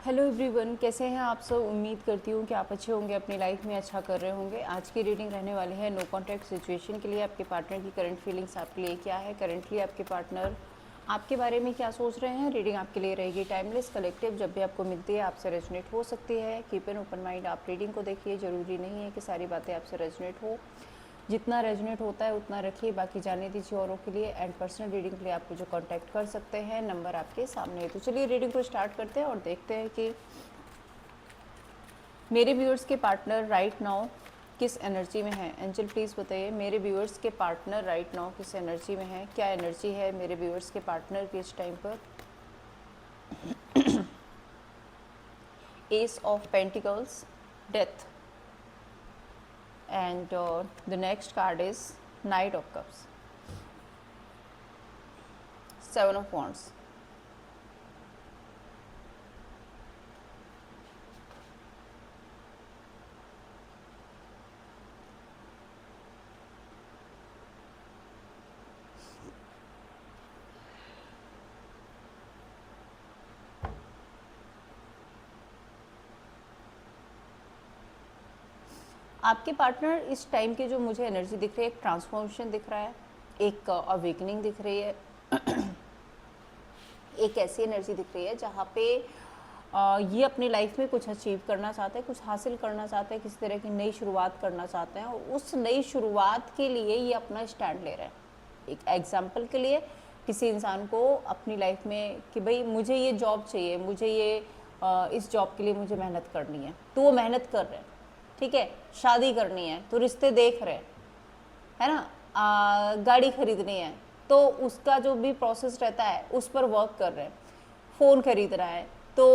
Hello everyone, कैसे हैं आप सब। उम्मीद करती हूँ कि आप अच्छे होंगे, अपनी लाइफ में अच्छा कर रहे होंगे। आज की रीडिंग रहने वाली है नो कॉन्टैक्ट सिचुएशन के लिए। आपके पार्टनर की करंट फीलिंग्स आपके लिए क्या है, करंटली आपके पार्टनर आपके बारे में क्या सोच रहे हैं। रीडिंग आपके लिए रहेगी टाइमलेस, कलेक्टिव। जब भी आपको मिलती है आपसे रेजोनेट हो सकती है। Keep an open mind. आप रीडिंग को देखिए, ज़रूरी नहीं है कि सारी बातें आपसे रेजोनेट हो। जितना रेजोनेट होता है उतना रखिए, बाकी जाने दीजिए औरों के लिए। एंड पर्सनल रीडिंग के लिए आप मुझे कांटेक्ट कर सकते हैं, नंबर आपके सामने है। तो चलिए रीडिंग को स्टार्ट करते हैं और देखते हैं कि मेरे व्यूअर्स के पार्टनर राइट नाउ किस एनर्जी में है। एंजल प्लीज़ बताइए, मेरे व्यूअर्स के पार्टनर राइट नाउ किस एनर्जी में है। क्या एनर्जी है मेरे व्यूअर्स के पार्टनर की इस टाइम पर। S of pentacles, death, and the next card is night of cups, seven of wands. आपके पार्टनर इस टाइम की जो मुझे एनर्जी दिख रही है, एक ट्रांसफॉर्मेशन दिख रहा है, एक अवेकनिंग दिख रही है। एक ऐसी एनर्जी दिख रही है जहाँ पे ये अपनी लाइफ में कुछ अचीव करना चाहते हैं, कुछ हासिल करना चाहते हैं, किसी तरह की नई शुरुआत करना चाहते हैं और उस नई शुरुआत के लिए ये अपना स्टैंड ले रहे हैं। एक एग्जाम्पल के लिए, किसी इंसान को अपनी लाइफ में कि भाई मुझे ये जॉब चाहिए, मुझे ये इस जॉब के लिए मुझे मेहनत करनी है, तो वो मेहनत कर रहे हैं। ठीक है, शादी करनी है तो रिश्ते देख रहे हैं, है ना। गाड़ी खरीदनी है तो उसका जो भी प्रोसेस रहता है उस पर वर्क कर रहे हैं। फ़ोन खरीद रहा है तो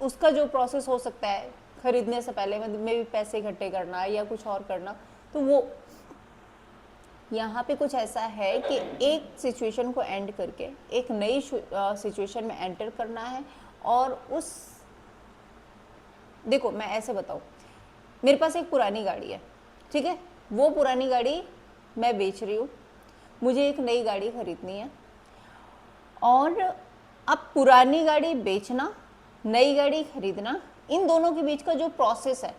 उसका जो प्रोसेस हो सकता है खरीदने से पहले में भी पैसे इकट्ठे करना या कुछ और करना, तो वो यहाँ पे कुछ ऐसा है कि एक सिचुएशन को एंड करके एक नई सिचुएशन में एंटर करना है। और उस देखो मैं ऐसे बताऊँ, मेरे पास एक पुरानी गाड़ी है, ठीक है, वो पुरानी गाड़ी मैं बेच रही हूँ, मुझे एक नई गाड़ी खरीदनी है। और अब पुरानी गाड़ी बेचना, नई गाड़ी खरीदना, इन दोनों के बीच का जो प्रोसेस है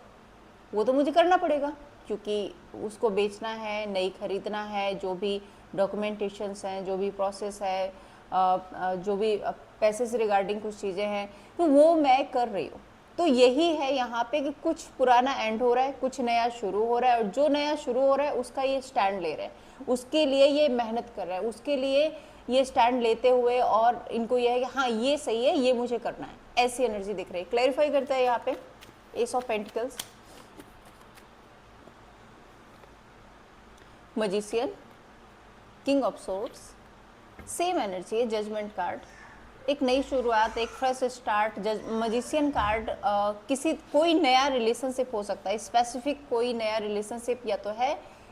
वो तो मुझे करना पड़ेगा, क्योंकि उसको बेचना है, नई खरीदना है, जो भी डॉक्यूमेंटेशंस हैं, जो भी प्रोसेस है, जो भी पैसे से रिगार्डिंग कुछ चीज़ें हैं, तो वो मैं कर रही हूँ। तो यही है यहाँ पे कि कुछ पुराना एंड हो रहा है, कुछ नया शुरू हो रहा है, और जो नया शुरू हो रहा है उसका ये स्टैंड ले रहे हैं, उसके लिए ये मेहनत कर रहे हैं, उसके लिए ये स्टैंड लेते हुए, और इनको ये है कि हाँ ये सही है, ये मुझे करना है, ऐसी एनर्जी दिख रही है। क्लैरिफाई करता है यहाँ पे S of pentacles, magician, king of swords, same energy है, जजमेंट कार्ड, एक नई शुरुआत, एक फ्रेश स्टार्ट। मजिशियन कार्ड किसी कोई नया रिलेशनशिप हो सकता है, स्पेसिफिक कोई नया रिलेशनशिप या तो है,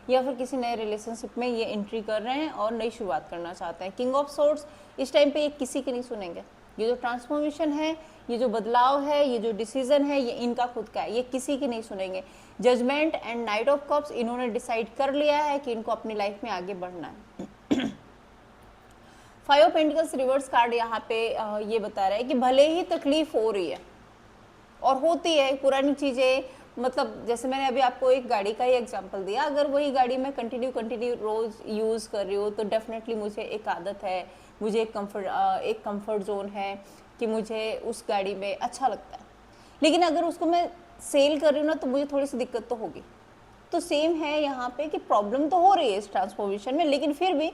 या फिर किसी नए रिलेशनशिप में ये एंट्री कर रहे हैं और नई शुरुआत करना चाहते हैं। किंग ऑफ सोर्ड्स, इस टाइम पे ये किसी की नहीं सुनेंगे। ये जो ट्रांसफॉर्मेशन है, ये जो बदलाव है, ये जो डिसीजन है, ये इनका खुद का है, ये किसी की नहीं सुनेंगे। Judgement and knight of cups, इन्होंने डिसाइड कर लिया है कि इनको अपनी लाइफ में आगे बढ़ना है। Five of pentacles reverse card यहाँ पे ये बता रहा है कि भले ही तकलीफ हो रही है और होती है, पुरानी चीज़ें, मतलब जैसे मैंने अभी आपको एक गाड़ी का ही एग्जांपल दिया, अगर वही गाड़ी मैं कंटिन्यू रोज़ यूज़ कर रही हूँ तो डेफिनेटली मुझे एक आदत है, मुझे एक कंफर्ट जोन है कि मुझे उस गाड़ी में अच्छा लगता है। लेकिन अगर उसको मैं सेल कर रही हूँ ना तो मुझे थोड़ी सी दिक्कत तो होगी। तो सेम है यहाँ पे कि प्रॉब्लम तो हो रही है इस ट्रांसफॉर्मेशन में, लेकिन फिर भी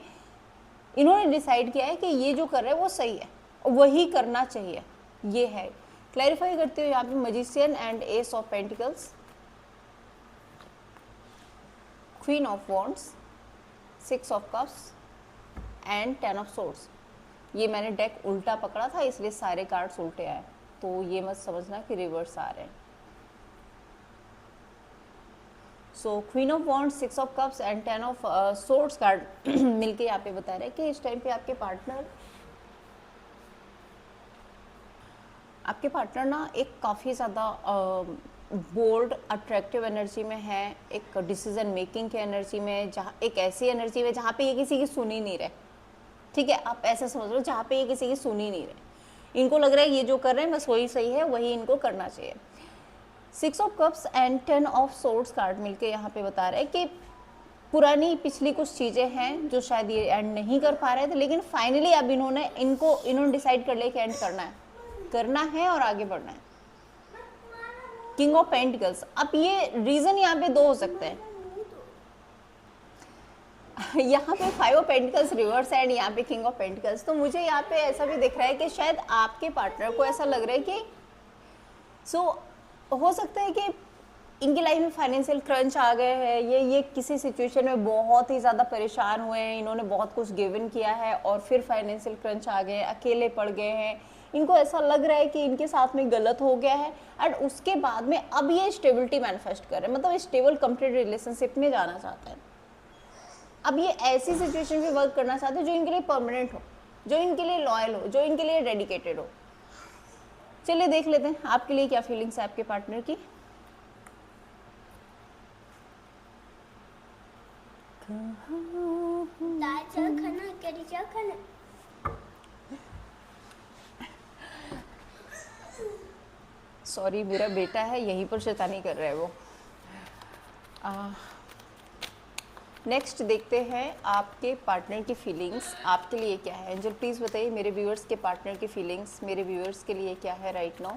इन्होंने डिसाइड किया है कि ये जो कर रहे हैं वो सही है, वही करना चाहिए। ये है, क्लैरिफाई करते हुए यहाँ पे magician and ace of pentacles, queen of wands, six of cups and ten of swords. ये मैंने डेक उल्टा पकड़ा था इसलिए सारे कार्ड्स उल्टे आए, तो ये मत समझना कि रिवर्स आ रहे हैं। सो queen of wands, six of cups and ten of swords card मिलके यहाँ पे बता रहे हैं कि इस टाइम पे आपके पार्टनर ना एक काफ़ी ज़्यादा बोल्ड अट्रैक्टिव एनर्जी में है, एक डिसीजन मेकिंग की एनर्जी में, जहाँ एक ऐसी एनर्जी में जहाँ पे ये किसी की सुन ही नहीं रहे। ठीक है, आप ऐसे समझ लो जहाँ पे ये किसी की सुन ही नहीं रहे। इनको लग रहा है ये जो कर रहे हैं बस वही सही है, वही इनको करना चाहिए। 6 of cups and 10 of swords card मिलके यहाँ पे बता रहे हैं कि पुरानी पिछली कुछ चीज़ें हैं जो शायद ये एंड नहीं कर पा रहे थे, लेकिन फाइनली अब इन्होंने डिसाइड कर लिया कि एंड करना है और आगे बढ़ना है। किंग ऑफ पेंटिकल्स, अब ये रीज़न यहाँ पे 2 हो सकते हैं। यहाँ पे 5 ऑफ पेंटिकल्स रिवर्स एंड यहाँ पे किंग ऑफ पेंटिकल्स। तो मुझे यहाँ पे ऐसा भी दिख रहा है कि शायद आपके पार्टनर को ऐसा लग रहा है कि हो सकता है कि इनकी लाइफ में फाइनेंशियल क्रंच आ गए हैं, ये किसी सिचुएशन में बहुत ही ज़्यादा परेशान हुए हैं, इन्होंने बहुत कुछ गिवन किया है और फिर फाइनेंशियल क्रंच आ गए, अकेले पड़ गए हैं, इनको ऐसा लग रहा है कि इनके साथ में गलत हो गया है एंड उसके बाद में अब ये स्टेबिलिटी मैनिफेस्ट कर रहे हैं, मतलब स्टेबल कंप्लीट रिलेशनशिप में जाना चाहते हैं। अब ये ऐसी सिचुएशन पे वर्क करना चाहते हैं जो इनके लिए परमानेंट हो, जो इनके लिए लॉयल हो, जो इनके लिए डेडिकेटेड हो। चलिए देख लेते हैं आपके लिए क्या फीलिंग्स है आपके पार्टनर की। सॉरी मेरा बेटा है, यहीं पर शैतानी कर रहा है वो। नेक्स्ट देखते हैं आपके पार्टनर की फीलिंग्स आपके लिए क्या है। एंजल प्लीज़ बताइए मेरे व्यूअर्स के पार्टनर की फीलिंग्स मेरे व्यूअर्स के लिए क्या है right now.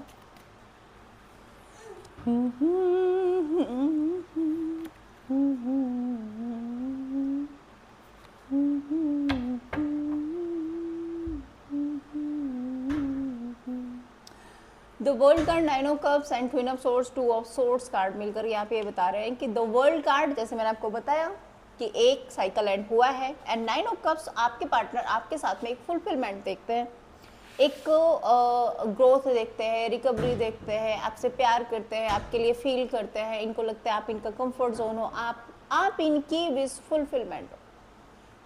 The world card, 9 of cups and queen of swords, 2 of swords card मिलकर यहाँ पे ये बता रहे हैं कि द वर्ल्ड कार्ड, जैसे मैंने आपको बताया कि एक साइकिल एंड हुआ है एंड 9 ऑफ कप्स आपके पार्टनर आपके साथ में एक फुलफिलमेंट देखते हैं, एक ग्रोथ देखते हैं, रिकवरी देखते हैं, आपसे प्यार करते हैं, आपके लिए फील करते हैं, इनको लगता है आप इनका कंफर्ट जोन हो, आप इनकी विश फुलफिलमेंट हो,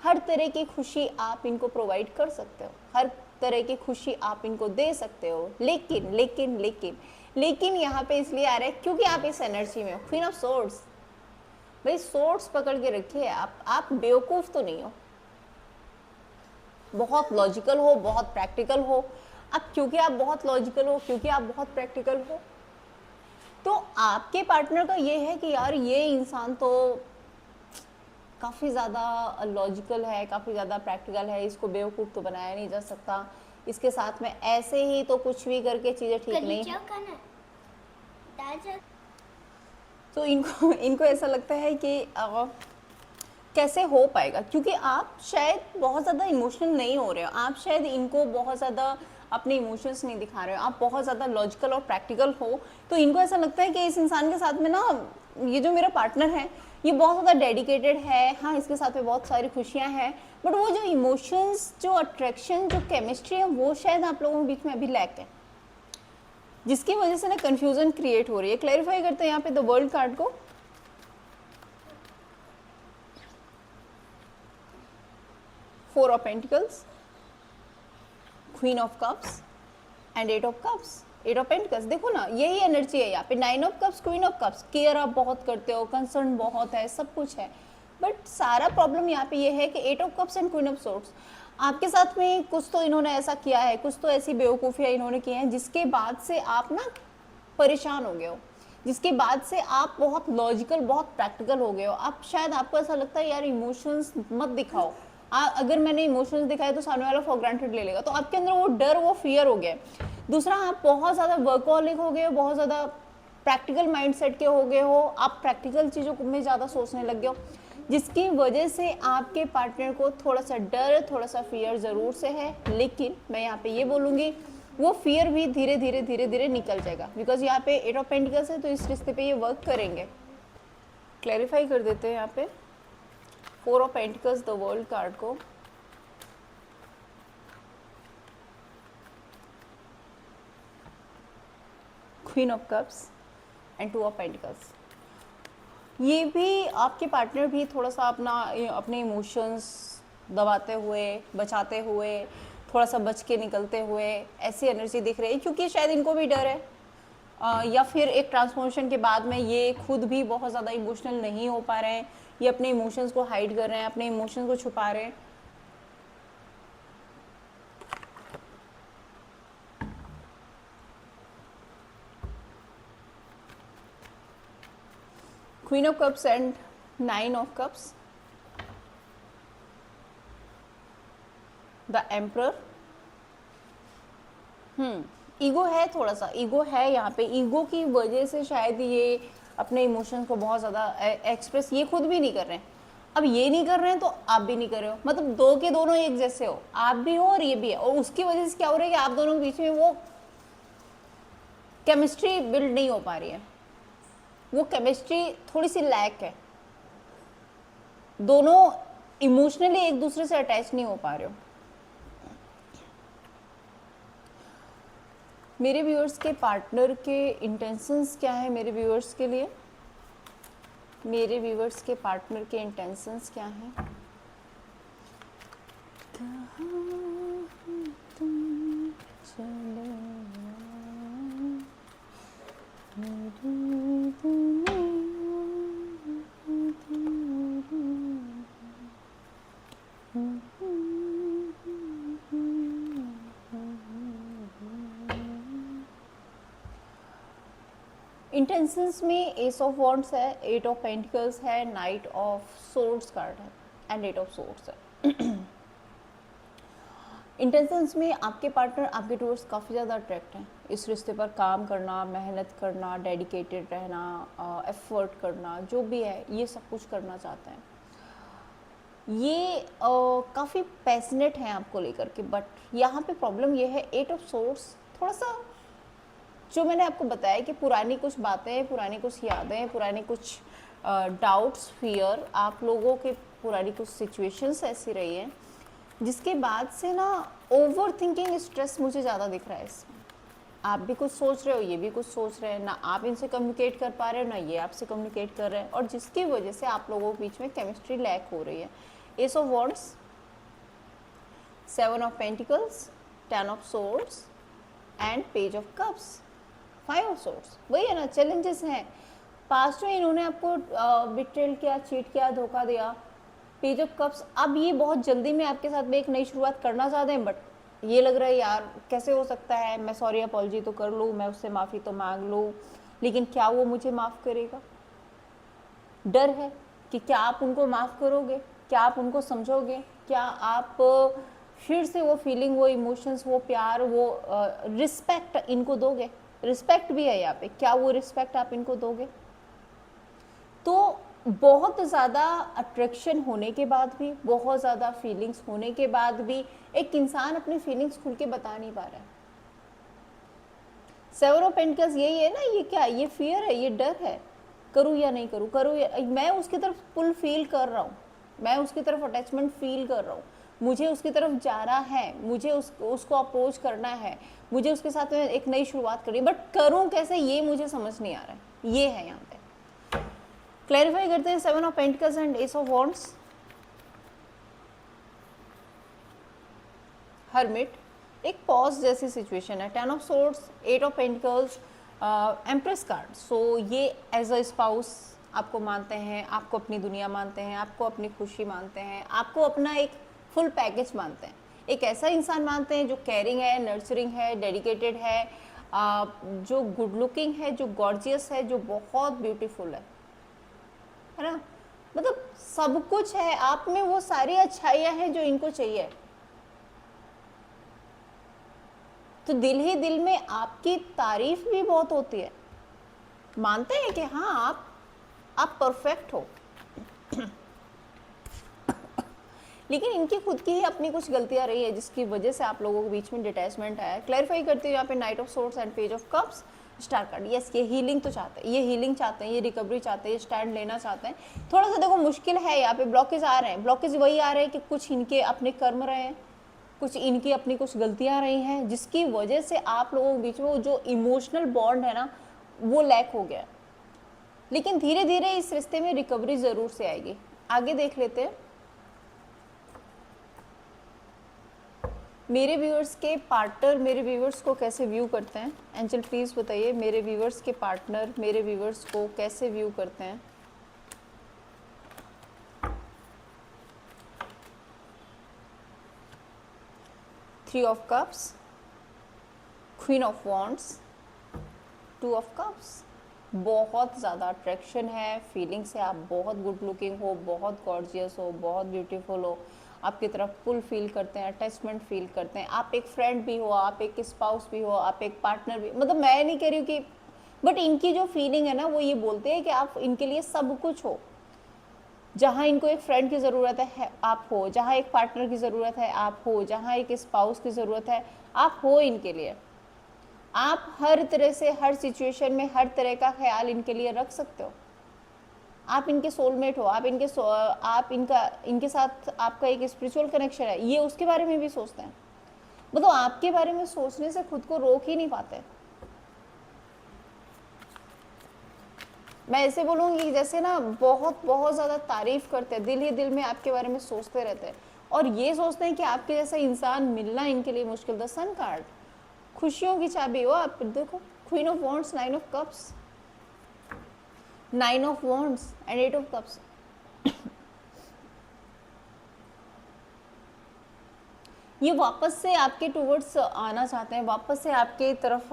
हर तरह की खुशी आप इनको प्रोवाइड कर सकते हो, हर तरह की खुशी आप इनको दे सकते हो। लेकिन लेकिन लेकिन लेकिन यहाँ पे इसलिए आ रहा है क्योंकि आप इस एनर्जी में हो। क्वीन ऑफ सोर्ड्स, भाई सोर्ड्स पकड़ के रखिए, आप बेवकूफ़ तो नहीं हो, बहुत लॉजिकल हो, बहुत प्रैक्टिकल हो। अब क्योंकि आप बहुत लॉजिकल हो, क्योंकि आप बहुत प्रैक्टिकल हो, तो आपके पार्टनर का ये है कि यार ये इंसान तो काफ़ी ज़्यादा लॉजिकल है, काफ़ी ज़्यादा प्रैक्टिकल है, इसको बेवकूफ़ तो बनाया नहीं जा सकता, इसके साथ में ऐसे ही तो कुछ भी करके चीज़ें ठीक नहीं। तो इनको ऐसा लगता है कि कैसे हो पाएगा, क्योंकि आप शायद बहुत ज़्यादा इमोशनल नहीं हो रहे हो, आप शायद इनको बहुत ज़्यादा अपने इमोशंस नहीं दिखा रहे हो, आप बहुत ज़्यादा लॉजिकल और प्रैक्टिकल हो। तो इनको ऐसा लगता है कि इस इंसान के साथ में ना, ये जो मेरा पार्टनर है ये बहुत ज़्यादा डेडिकेटेड है, हाँ इसके साथ में बहुत सारी खुशियाँ हैं, बट वो जो इमोशंस, जो अट्रैक्शन, जो केमिस्ट्री है, वो शायद आप लोगों के बीच में अभी लैक है, जिसकी वजह से ना कन्फ्यूज़न क्रिएट हो रही है। क्लैरिफाई करते हैं यहाँ पे द वर्ल्ड कार्ड को। Four of pentacles, queen of cups and 8 of cups, 8 of pentacles. देखो ना यही एनर्जी है यहाँ पे, 9 of cups, queen of cups. Care आप बहुत करते हो, कंसर्न बहुत है, सब कुछ है, बट सारा प्रॉब्लम यहाँ पे ये है कि 8 of cups and queen of swords. आपके साथ में कुछ तो इन्होंने ऐसा किया है, कुछ तो ऐसी बेवकूफ़ियाँ इन्होंने की हैं जिसके बाद से आप ना परेशान हो गए हो, जिसके बाद से आप बहुत लॉजिकल, बहुत प्रैक्टिकल हो गए हो। आप शायद आपको ऐसा लगता है यार इमोशंस मत दिखाओ, अगर मैंने इमोशंस दिखाए तो सामने वाला फॉर ग्रांटेड ले लेगा, तो आपके अंदर वो डर, वो फियर हो गया। दूसरा, आप बहुत ज़्यादा वर्कहॉलिक हो गए हो, बहुत ज़्यादा प्रैक्टिकल माइंडसेट के हो गए हो, आप प्रैक्टिकल चीज़ों में ज़्यादा सोचने लग गए हो, जिसकी वजह से आपके पार्टनर को थोड़ा सा डर, थोड़ा सा फियर ज़रूर से है। लेकिन मैं यहाँ पे ये बोलूँगी वो फियर भी धीरे धीरे धीरे धीरे निकल जाएगा, बिकॉज यहाँ पे 8 ऑफ पेंटिकल्स है, तो इस रिश्ते पे ये वर्क करेंगे। क्लैरिफाई कर देते हैं यहाँ पे 4 of pentacles, the world card को। Queen of cups and 2 of pentacles. ये भी आपके पार्टनर भी थोड़ा सा अपने इमोशंस दबाते हुए, बचाते हुए, थोड़ा सा बच के निकलते हुए ऐसी एनर्जी दिख रही है, क्योंकि शायद इनको भी डर है, या फिर एक ट्रांसफॉर्मेशन के बाद में ये खुद भी बहुत ज़्यादा इमोशनल नहीं हो पा रहे हैं, ये अपने इमोशंस को हाइड कर रहे हैं, अपने इमोशंस को छुपा रहे हैं। Queen of cups and nine of cups, the emperor. Ego है, थोड़ा सा ईगो है यहाँ पे। ईगो की वजह से शायद ये अपने इमोशंस को बहुत ज़्यादा एक्सप्रेस ये खुद भी नहीं कर रहे हैं। अब ये नहीं कर रहे हैं तो आप भी नहीं कर रहे हो, मतलब दो के दोनों एक जैसे हो, आप भी हो और ये भी है। और उसकी वजह से क्या हो रहा है कि आप दोनों के बीच में वो केमिस्ट्री बिल्ड नहीं हो पा रही है, वो केमिस्ट्री थोड़ी सी लैक है, दोनों इमोशनली एक दूसरे से अटैच नहीं हो पा रहे हो। मेरे व्यूअर्स के पार्टनर के इंटेंशंस क्या है मेरे व्यूअर्स के लिए, मेरे व्यूअर्स के पार्टनर के इंटेंशंस क्या हैं? तुम चले इंटेंशंस में एस ऑफ वॉन्ड्स है, एट ऑफ पेंटिकल्स है, नाइट ऑफ सोर्ड्स कार्ड है एंड एट ऑफ सोर्ड्स है। इंटेंशंस में आपके पार्टनर आपके टूवर्ड्स काफ़ी ज़्यादा अट्रैक्ट हैं, इस रिश्ते पर काम करना, मेहनत करना, डेडिकेटेड रहना, एफर्ट करना, जो भी है ये सब कुछ करना चाहते हैं। ये काफ़ी पैशनेट हैं आपको लेकर के, बट यहाँ पे प्रॉब्लम ये है एट ऑफ सोर्ड्स, थोड़ा सा जो मैंने आपको बताया कि पुरानी कुछ बातें, पुरानी कुछ यादें, पुरानी कुछ डाउट्स, फियर, आप लोगों के पुरानी कुछ सिचुएशंस ऐसी रही हैं जिसके बाद से ना ओवर थिंकिंग स्ट्रेस मुझे ज़्यादा दिख रहा है इसमें। आप भी कुछ सोच रहे हो, ये भी कुछ सोच रहे हैं, ना आप इनसे कम्युनिकेट कर पा रहे हो, ना ये आपसे कम्युनिकेट कर रहे हैं, और जिसकी वजह से आप लोगों के बीच में केमिस्ट्री लैक हो रही है। S of wands, seven of pentacles, ten of swords and page of cups, five of swords. वही है ना, चैलेंजेस हैं। पास्ट में इन्होंने आपको बिट्रेल किया, चीट किया, धोखा दिया। पेज ऑफ कप्स, अब ये बहुत जल्दी में आपके साथ में एक नई शुरुआत करना चाहते हैं, बट ये लग रहा है यार कैसे हो सकता है, मैं सॉरी अपॉलजी तो कर लूँ, मैं उससे माफ़ी तो मांग लूँ, लेकिन क्या वो मुझे माफ़ करेगा? डर है कि क्या आप उनको माफ़ करोगे, क्या आप उनको समझोगे, क्या आप फिर से वो फीलिंग, वो इमोशंस, वो प्यार, वो रिस्पेक्ट इनको दोगे? रिस्पेक्ट भी है यहाँ पे, क्या वो रिस्पेक्ट आप इनको दोगे? तो बहुत ज़्यादा अट्रैक्शन होने के बाद भी, बहुत ज़्यादा फीलिंग्स होने के बाद भी एक इंसान अपनी फीलिंग्स खुल के बता नहीं पा रहा है। सेवन ऑफ पेंटिकल्स यही है ना, ये क्या, ये फियर है, ये डर है, करूँ या नहीं करूँ, करूँ या, मैं उसकी तरफ पुल फील कर रहा हूँ, मैं उसकी तरफ अटैचमेंट फील कर रहा हूँ, मुझे उसकी तरफ जाना है, मुझे उसको अप्रोच करना है, मुझे उसके साथ में एक नई शुरुआत करनी है, बट करूँ कैसे ये मुझे समझ नहीं आ रहा है। ये है यहाँ पे, क्लैरिफाई करते हैं। Seven of pentacles and ace of wands, hermit, एक पॉज जैसी सिचुएशन है। Ten of swords, eight of pentacles, empress card. So ये एज अ स्पाउस आपको मानते हैं, आपको अपनी दुनिया मानते हैं, आपको अपनी खुशी मानते हैं, आपको अपना एक फुल पैकेज मानते हैं, एक ऐसा इंसान मानते हैं जो केयरिंग है, नर्चरिंग है, डेडिकेटेड है, जो गुड लुकिंग है, जो गॉर्जियस है, जो बहुत ब्यूटीफुल है ना, मतलब सब कुछ है आप में, वो सारी अच्छाइयाँ हैं जो इनको चाहिए। तो दिल ही दिल में आपकी तारीफ भी बहुत होती है, मानते हैं कि हाँ आप परफेक्ट हो, लेकिन इनकी खुद की ही अपनी कुछ गलतियां रही है जिसकी वजह से आप लोगों के बीच में डिटैचमेंट आया है। क्लैरिफाई करते हैं यहाँ पे night of swords and page of cups, star card. Yes, ये हीलिंग तो चाहते हैं, ये हीलिंग चाहते हैं, ये रिकवरी चाहते हैं, ये स्टैंड लेना चाहते हैं। थोड़ा सा देखो मुश्किल है यहाँ पे, ब्लॉकेज आ रहे हैं, ब्लॉकेज वही आ रहे हैं कि कुछ इनके अपने कर्म रहे हैं, कुछ इनकी अपनी कुछ गलतियां रही हैं जिसकी वजह से आप लोगों के बीच में वो जो इमोशनल बॉन्ड है ना वो लैक हो गया। लेकिन धीरे धीरे इस रिश्ते में रिकवरी जरूर से आएगी। आगे देख लेते हैं मेरे व्यूअर्स के पार्टनर मेरे व्यूअर्स को कैसे व्यू करते हैं। एंजल प्लीज बताइए, मेरे व्यूअर्स के पार्टनर मेरे व्यूअर्स को कैसे व्यू करते हैं। Three of cups, queen of wands, two of cups, बहुत ज़्यादा अट्रैक्शन है, फीलिंग से आप बहुत गुड लुकिंग हो, बहुत गॉर्जियस हो, बहुत ब्यूटीफुल हो, आपकी तरफ पुल फील करते हैं, अटैचमेंट फील करते हैं। आप एक फ्रेंड भी हो, आप एक स्पाउस भी हो, आप एक पार्टनर भी, मतलब मैं नहीं कह रही हूँ कि, बट इनकी जो फीलिंग है ना वो ये बोलते हैं कि आप इनके लिए सब कुछ हो। जहाँ इनको एक फ्रेंड की ज़रूरत है आप हो, जहाँ एक पार्टनर की ज़रूरत है आप हो, जहाँ एक स्पाउस की ज़रूरत है आप हो इनके लिए। आप हर तरह से, हर सिचुएशन में हर तरह का ख्याल इनके लिए रख सकते हो। आप इनके सोलमेट हो, आप इनके साथ आपका एक स्पिरिचुअल कनेक्शन है, ये उसके बारे में भी सोचते हैं। मतलब आपके बारे में सोचने से खुद को रोक ही नहीं पाते। मैं ऐसे बोलूँगी जैसे ना बहुत बहुत ज़्यादा तारीफ करते हैं, दिल ही दिल में आपके बारे में सोचते रहते हैं, और ये सोचते हैं कि आपके जैसा इंसान मिलना इनके लिए मुश्किल। द सन कार्ड, खुशियों की चाबी हो आप। देखो, queen of wands, 9 of cups, 9 of wands and 8 of cups. ये वापस से आपके टूवर्ड्स आना चाहते हैं, वापस से आपके तरफ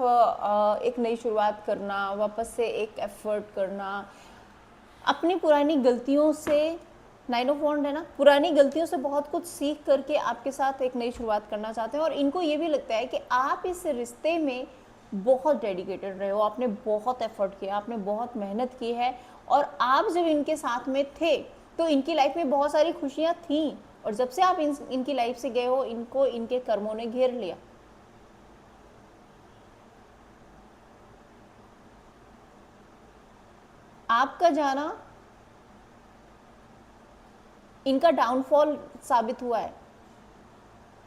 एक नई शुरुआत करना, वापस से एक एफर्ट करना, अपनी पुरानी गलतियों से, 9 ऑफ वॉन्ड है ना, पुरानी गलतियों से बहुत कुछ सीख करके आपके साथ एक नई शुरुआत करना चाहते हैं। और इनको ये भी लगता है कि आप इस रिश्ते में बहुत डेडिकेटेड रहे हो, आपने बहुत एफर्ट किया, आपने बहुत मेहनत की है, और आप जब इनके साथ में थे तो इनकी लाइफ में बहुत सारी खुशियाँ थीं, और जब से आप इनकी लाइफ से गए हो, इनको इनके कर्मों ने घेर लिया। आपका जाना इनका डाउनफॉल साबित हुआ है।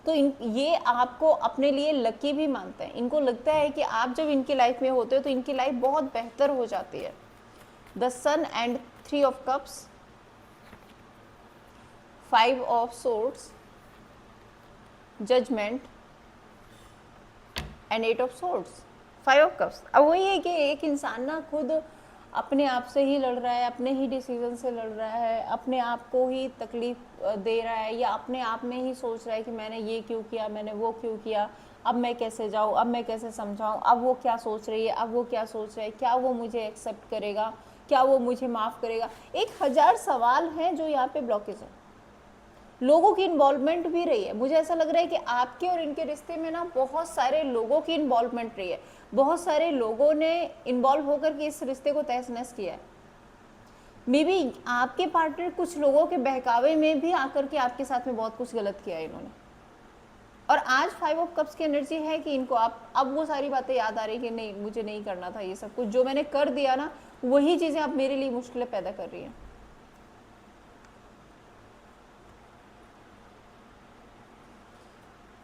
तो ये आपको अपने लिए लकी भी मानते हैं। इनको लगता है कि आप जब इनकी लाइफ में होते हो तो इनकी लाइफ बहुत बेहतर हो जाती है। The sun and 3 of cups, 5 of swords, judgement and 8 of swords, 5 of cups. अब वही है कि एक इंसान ना खुद अपने आप से ही लड़ रहा है, अपने ही डिसीजन से लड़ रहा है, अपने आप को ही तकलीफ दे रहा है, या अपने आप में ही सोच रहा है कि मैंने ये क्यों किया, मैंने वो क्यों किया, अब मैं कैसे जाऊँ, अब मैं कैसे समझाऊँ, अब वो क्या सोच रही है, अब वो क्या सोच रहा है, क्या वो मुझे एक्सेप्ट करेगा, क्या वो मुझे माफ़ करेगा। 1000 सवाल हैं जो यहाँ पे ब्लॉकेज है। लोगों की इन्वॉल्वमेंट भी रही है। मुझे ऐसा लग रहा है कि आपके और इनके रिश्ते में ना बहुत सारे लोगों की इन्वॉल्वमेंट रही है, बहुत सारे लोगों ने इन्वॉल्व होकर के इस रिश्ते को तहस नहस किया है। मे बी आपके पार्टनर कुछ लोगों के बहकावे में भी आकर के आपके साथ में बहुत कुछ गलत किया है इन्होंने। और आज 5 ऑफ कप्स की एनर्जी है कि इनको आप अब वो सारी बातें याद आ रही कि नहीं, मुझे नहीं करना था ये सब कुछ, जो मैंने कर दिया ना वही चीज़ें अब मेरे लिए मुश्किलें पैदा कर रही हैं।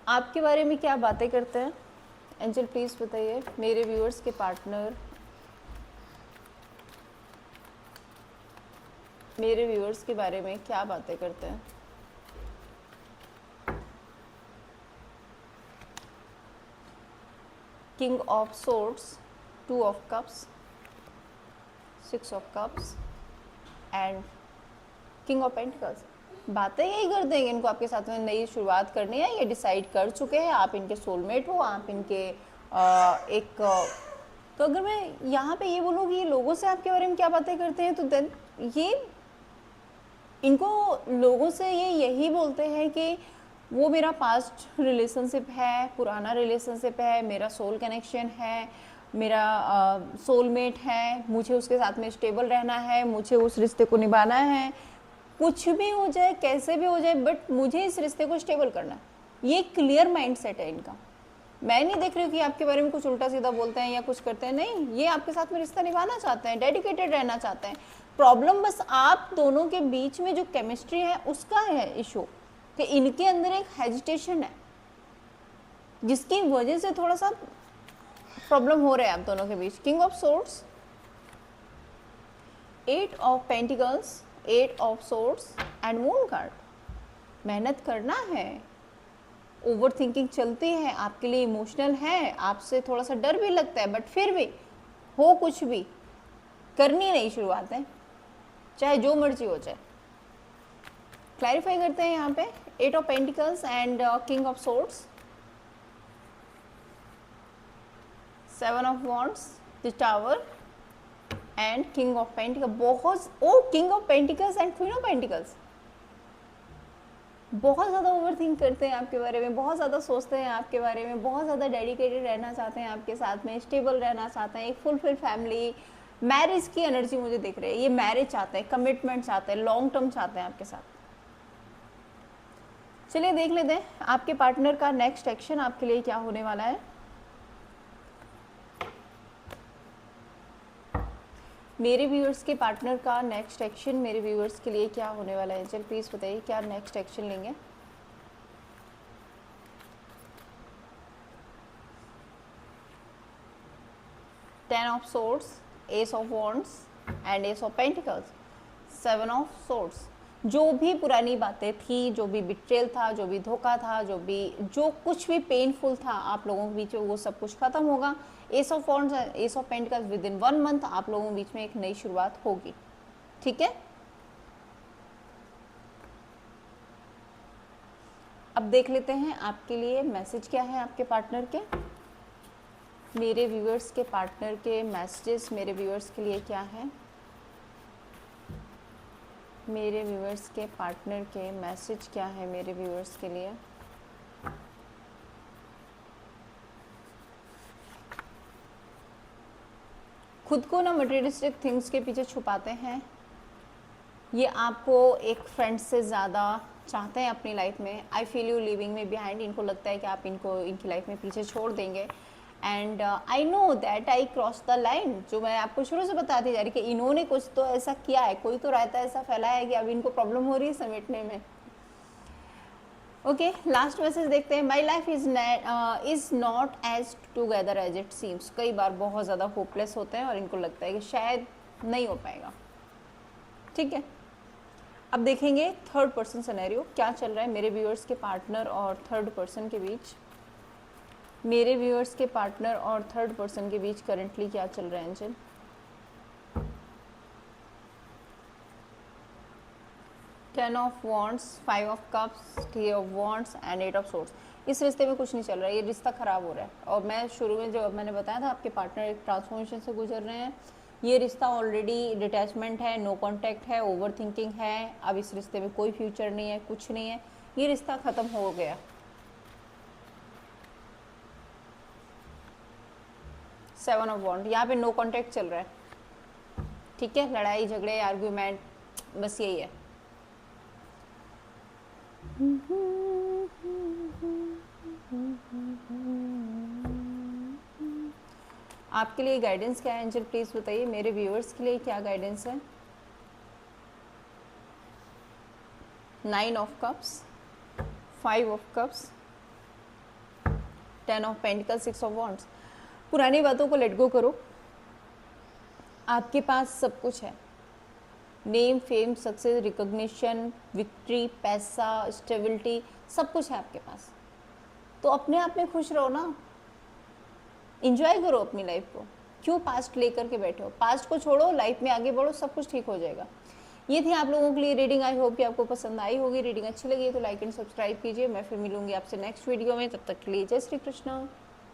आपके बारे में क्या बातें करते हैं एंजल, प्लीज़ बताइए। मेरे व्यूअर्स के पार्टनर, मेरे व्यूअर्स के बारे में क्या बातें करते हैं। King of swords, 2 of cups, 6 of cups and king of pentacles. बातें यही करते हैं कि इनको आपके साथ में नई शुरुआत करनी है, ये डिसाइड कर चुके हैं, आप इनके सोलमेट हो, आप इनके तो अगर मैं यहाँ पे ये बोलूँ कि ये लोगों से आपके बारे में क्या बातें करते हैं, तो देन ये इनको लोगों से ये यही बोलते हैं कि वो मेरा पास्ट रिलेशनशिप है, पुराना रिलेशनशिप है, मेरा सोल कनेक्शन है, मेरा सोलमेट है, मुझे उसके साथ में स्टेबल रहना है, मुझे उस रिश्ते को निभाना है, कुछ भी हो जाए, कैसे भी हो जाए, बट मुझे इस रिश्ते को स्टेबल करना है। ये क्लियर माइंड सेट है इनका। मैं नहीं देख रही हूँ कि आपके बारे में कुछ उल्टा सीधा बोलते हैं या कुछ करते हैं, नहीं, ये आपके साथ में रिश्ता निभाना चाहते हैं, डेडिकेटेड रहना चाहते हैं। प्रॉब्लम बस आप दोनों के बीच में जो केमिस्ट्री है उसका है इशू, कि इनके अंदर एक हेजिटेशन है जिसकी वजह से थोड़ा सा प्रॉब्लम हो रहा है आप दोनों के बीच। King of swords, 8 of pentacles, 8 of swords and moon card. मेहनत करना है, ओवर थिंकिंग चलती है, आपके लिए इमोशनल है, आपसे थोड़ा सा डर भी लगता है, बट फिर भी हो कुछ भी करनी नहीं शुरुआत है, चाहे जो मर्जी हो जाए। क्लैरिफाई करते हैं यहाँ पे 8 of pentacles and king of swords, 7 of wands, the tower, and king of pentacle, बहुत, oh king of pentacles and queen of pentacles, बहुत ज़्यादा ओवर थिंक करते हैं आपके बारे में, बहुत ज़्यादा सोचते हैं आपके बारे में, बहुत ज़्यादा डेडिकेटेड रहना चाहते हैं आपके साथ में, स्टेबल रहना चाहते हैं, एक फुलफिल फैमिली, मैरिज की एनर्जी मुझे दिख रही है, ये मैरिज चाहते हैं, कमिटमेंट चाहते हैं, लॉन्ग टर्म चाहते हैं आपके साथ। चलिए देख लेते हैं आपके पार्टनर का नेक्स्ट एक्शन आपके लिए क्या होने वाला है। मेरे व्यूअर्स के पार्टनर का नेक्स्ट एक्शन मेरे व्यूअर्स के लिए क्या होने वाला है, चल प्लीज़ बताइए क्या नेक्स्ट एक्शन लेंगे। Ten of swords, S of wands and ace of pentacles, seven of swords. जो भी पुरानी बातें थी, जो भी बिट्रेल था, जो भी धोखा था, जो कुछ भी पेनफुल था आप लोगों के बीच में, वो सब कुछ खत्म होगा। S of wands and ace of pentacles, with in 1 month आप लोगों के बीच में एक नई शुरुआत होगी। ठीक है, अब देख लेते हैं आपके लिए मैसेज क्या है आपके पार्टनर के। मेरे व्यूअर्स के पार्टनर के मैसेजेस मेरे व्यूअर्स के लिए क्या है, मेरे व्यूअर्स के पार्टनर के मैसेज क्या है मेरे व्यूअर्स के लिए। खुद को ना मटेरियलिस्टिक थिंग्स के पीछे छुपाते हैं, ये आपको एक फ्रेंड से ज़्यादा चाहते हैं अपनी लाइफ में। आई फील यू लिविंग में बिहाइंड, इनको लगता है कि आप इनको इनकी लाइफ में पीछे छोड़ देंगे। And I know that I cross the line, जो मैं आपको शुरू से बताती जा रही कि इन्होंने कुछ तो ऐसा किया है, कोई तो रायता ऐसा फैलाया है कि अब इनको प्रॉब्लम हो रही है समेटने में। ओके, लास्ट मैसेज देखते हैं। My life is not as together as it seems. कई बार बहुत ज़्यादा होपलेस होते हैं और इनको लगता है कि शायद नहीं हो पाएगा। ठीक है, अब देखेंगे थर्ड पर्सन सिनेरियो क्या चल रहा है मेरे व्यूअर्स के पार्टनर और थर्ड पर्सन के बीच। मेरे व्यूअर्स के पार्टनर और थर्ड पर्सन के बीच करंटली क्या चल रहा है angel. Ten of wands, 5 of cups, 3 of wands and 8 of swords. इस रिश्ते में कुछ नहीं चल रहा है, ये रिश्ता खराब हो रहा है। और मैं शुरू में जो मैंने बताया था आपके पार्टनर एक ट्रांसफॉर्मेशन से गुजर रहे हैं, ये रिश्ता ऑलरेडी डिटैचमेंट है, नो कॉन्टैक्ट है, ओवर थिंकिंग है, अब इस रिश्ते में कोई फ्यूचर नहीं है, कुछ नहीं है, ये रिश्ता ख़त्म हो गया। 7 ऑफ वॉन्ड, यहाँ पे नो कॉन्टैक्ट चल रहा है। ठीक है, लड़ाई झगड़े आर्ग्यूमेंट, बस यही है। आपके लिए गाइडेंस क्या है एंजल, प्लीज बताइए। मेरे व्यूअर्स के लिए क्या गाइडेंस है। 9 of cups, 5 of cups, 10 of pentacles, 6 of wands. पुरानी बातों को लेट गो करो, आपके पास सब कुछ है। Name, fame, success, recognition, victory, पैसा, स्टेबिलिटी, सब कुछ है आपके पास। तो अपने आप में खुश रहो ना, इंजॉय करो अपनी लाइफ को। क्यों पास्ट लेकर के बैठे हो, पास्ट को छोड़ो, लाइफ में आगे बढ़ो, सब कुछ ठीक हो जाएगा। ये थी आप लोगों के लिए रीडिंग। आई होप कि आपको पसंद आई होगी। रीडिंग अच्छी लगी तो लाइक एंड सब्सक्राइब कीजिए। मैं फिर मिलूंगी आपसे नेक्स्ट वीडियो में, तब तक के लिए जय श्री कृष्ण।